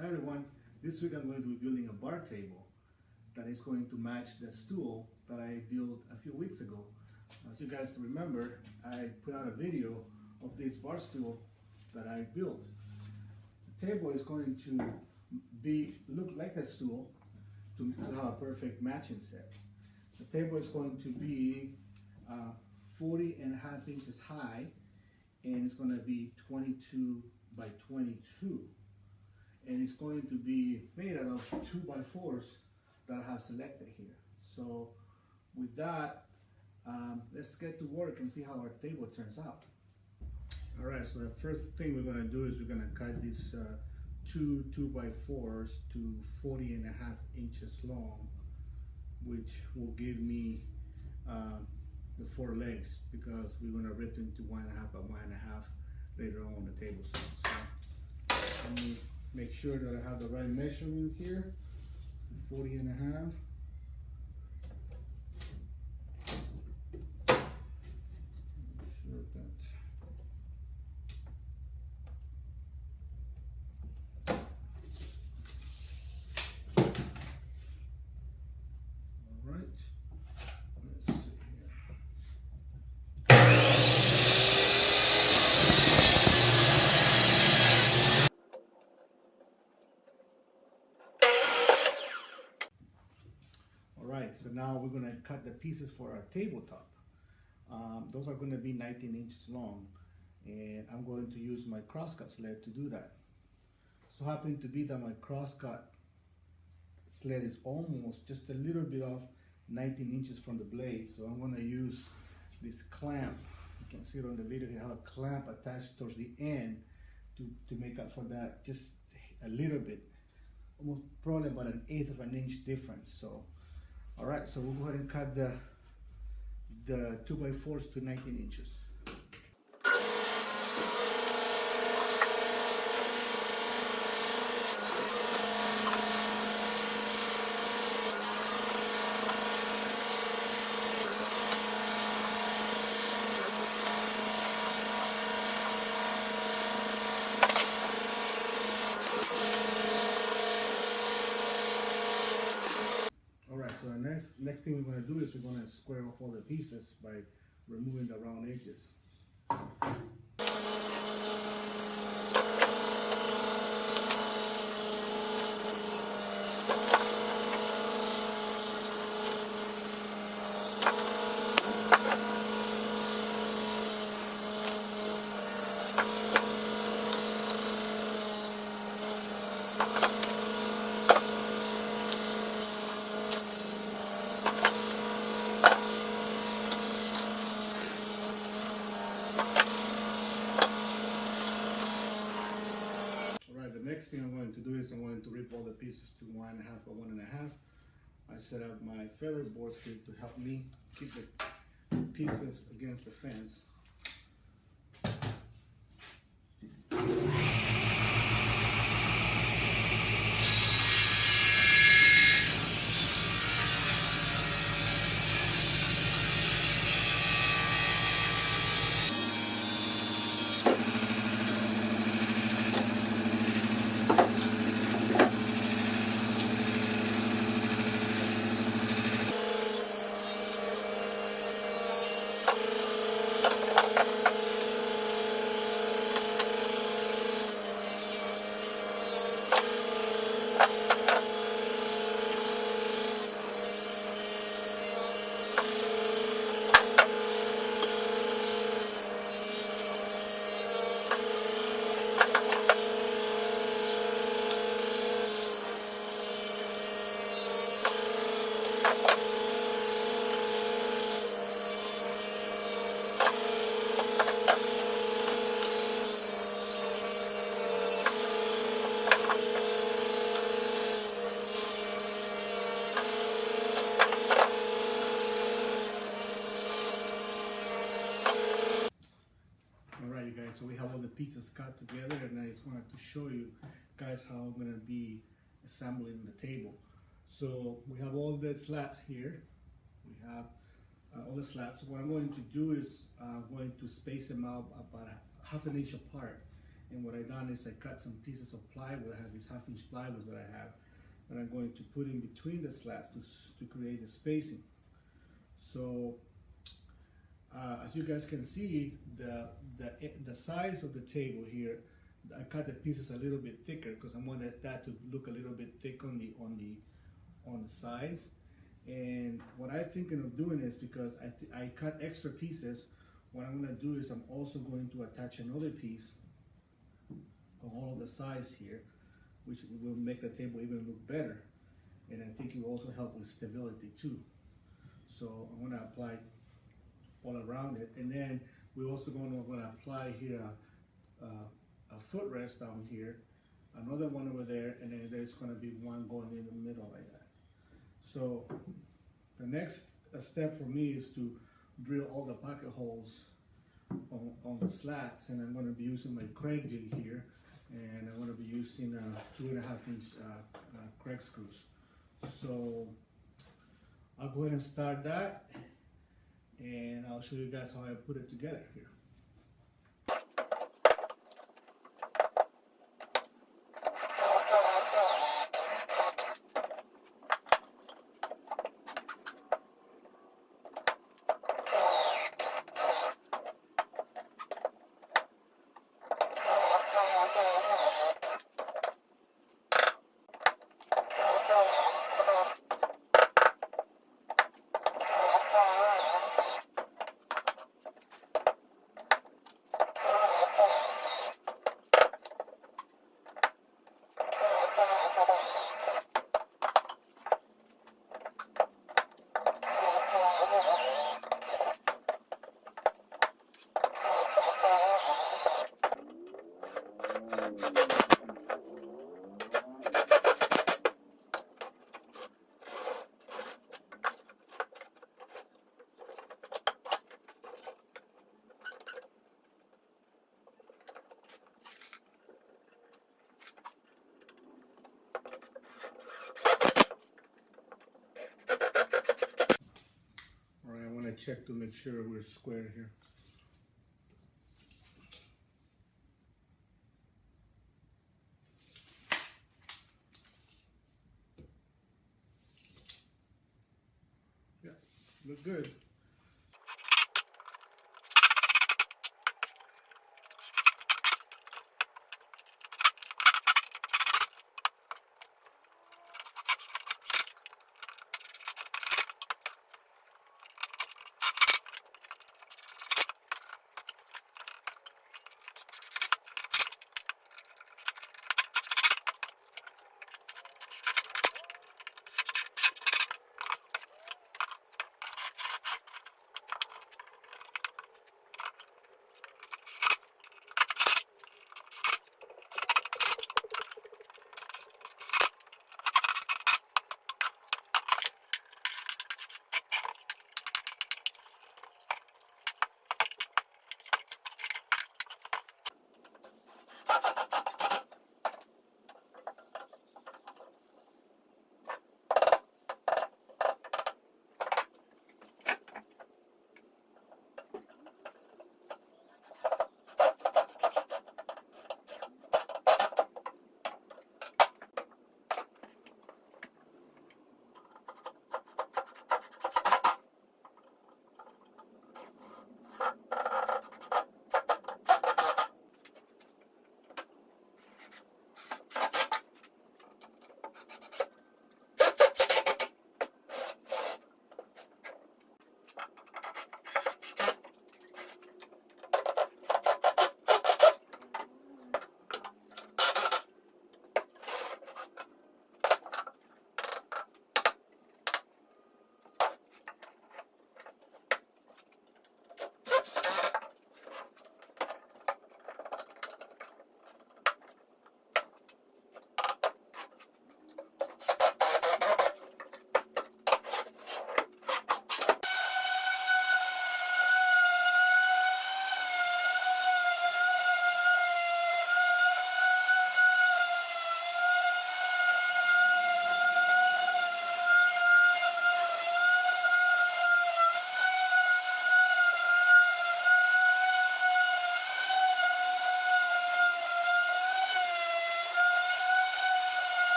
Hi everyone, this week I'm going to be building a bar table that is going to match the stool that I built a few weeks ago. As you guys remember, I put out a video of this bar stool that I built. The table is going to look like the stool to have a perfect matching set. The table is going to be 40.5 inches high, and it's going to be 22 by 22. And it's going to be made out of 2x4s that I have selected here. So with that, let's get to work and see how our table turns out. All right, so the first thing we're gonna do is we're gonna cut these two 2x4s to 40.5 inches long, which will give me the 4 legs, because we're gonna rip them to 1.5 by 1.5 later on the table saw. So let me make sure that I have the right measurement here, 40.5. Sure that. All right, let's see here. Alright, so now we're going to cut the pieces for our tabletop. Those are going to be 19 inches long, and I'm going to use my crosscut sled to do that. So happen to be that my crosscut sled is almost just a little bit off 19 inches from the blade, so I'm going to use this clamp. You can see it on the video here, I have a clamp attached towards the end to make up for that, just a little bit, almost probably about 1/8 of an inch difference. So all right, so we'll go ahead and cut the 2x4s to 19 inches. Alright, so the next thing we're going to do is we're going to square off all the pieces by removing the round edges. Next thing I'm going to do is I'm going to rip all the pieces to 1.5 by 1.5. I set up my feather boards here to help me keep the pieces against the fence. So we have all the pieces cut together, and I just wanted to show you guys how I'm going to be assembling the table. So we have all the slats here. We have all the slats. So what I'm going to do is I'm going to space them out about 1/2 inch apart, And what I done is I cut some pieces of plywood. I have these 1/2 inch plywoods that I have that I'm going to put in between the slats to create the spacing. So as you guys can see, the size of the table here, I cut the pieces a little bit thicker because I wanted that to look a little bit thick on the sides. And what I'm thinking of doing is, because I cut extra pieces, what I'm going to do is I'm also going to attach another piece on all of the sides here, which will make the table even look better. And I think it will also help with stability too. So I'm going to apply all around it, and then we're also going to apply here a footrest down here, another one over there, and then there's going to be one going in the middle like that. So the next step for me is to drill all the pocket holes on the slats, and I'm going to be using my Kreg jig here, and I'm going to be using 2.5 inch Kreg screws. So I'll go ahead and start that, and I'll show you guys how I put it together here. Check to make sure we're square here. Yeah, look good.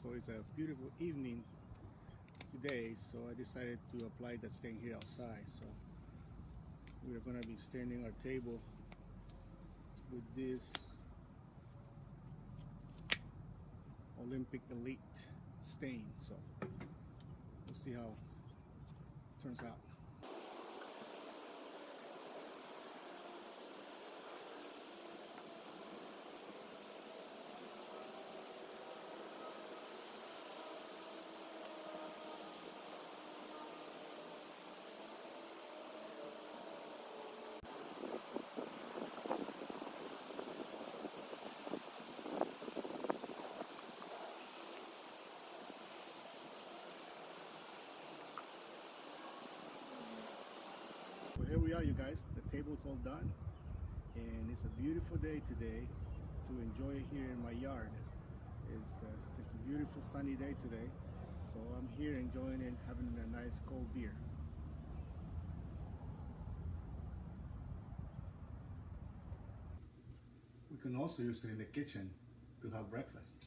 So it's a beautiful evening today, so I decided to apply the stain here outside. So we're gonna be staining our table with this Olympic Elite stain. So we'll see how it turns out. Well, here we are, you guys. The table's all done, and it's a beautiful day today to enjoy here in my yard. It's just a beautiful sunny day today, so I'm here enjoying it, having a nice cold beer. We can also use it in the kitchen to have breakfast.